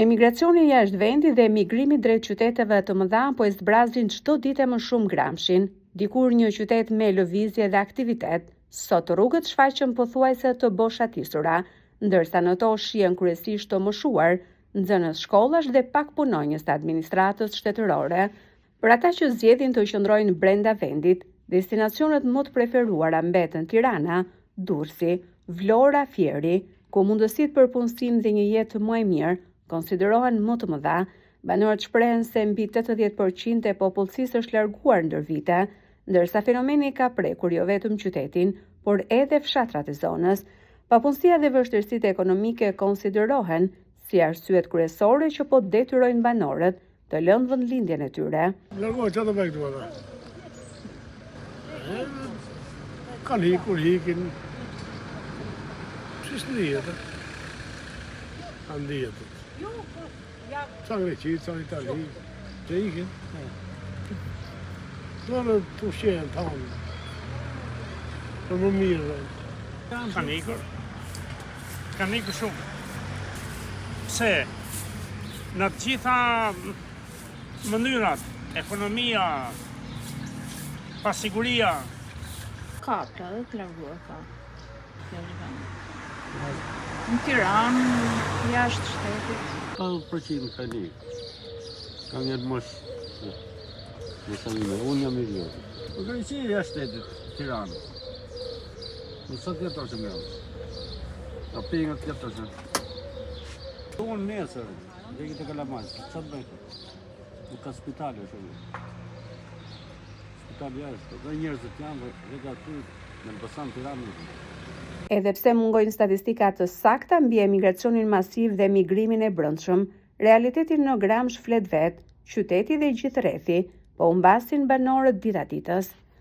Emigracioni jashtë vendit dhe emigrimi drejt qyteteve të mëdha po e zbrazin çdo ditë më shumë Gramshin. Dikur një qytet me lëvizje dhe aktivitet, sot rrugët shfaqen pothuajse të boshatisura, ndërsa në to shihen kryesisht të moshuar, nxënës shkollash dhe pak punonjës të administratës shtetërore. Për ata që zgjedhin të qëndrojnë brenda vendit, destinacionet më të preferuara mbeten Tirana, Durrësi, Vlora, Fieri, ku mundësitë për punësim dhe një jetë më e mirë konsiderohen më të mëdha. Banorët shprehen se mbi 80% e popullsisë është larguar ndër vite, ndërsa fenomeni ka prekur jo vetëm qytetin, por edhe fshatrat e zonës. Papunësia dhe vështirësitë ekonomike konsiderohen si arsyet kryesore që po detyrojnë banorët të lënë vendlindjen e tyre. Largohet çfarë do bëj këtu ata? Kanë hikur, hikin. Ç'është ndihet? Ndihet. Ca Greqi, ca Itali, që ikin. Dorë të ushqen tonë. Për më mirë. Kanë ikur shumë. Pse? Në të gjitha mënyrat, ekonomia, pasiguria. Ka të larguar, ka. Në Tiranë, jashtë shtetit. 40% kanë ikë. Kanë jetë mosh në familje. Unë jam i vjetë. Po Greqi jashtë shtetit, Tiranë. Në sot jetë është nga. A pingat jetë është. Unë nesër, dhe këtë Kalamajës, që të bëjtë? Nuk ka spitali është unë. Spitali jashtë, dhe njerëzit janë dhe ka ty në Elbasan Tiranë. Edhe pse mungojnë statistikat të sakta mbi emigracionin masiv dhe emigrimin e brendshëm, realitetin në Gramsh flet vet, qyteti dhe gjithë rrethi po humbasin banorët ditës.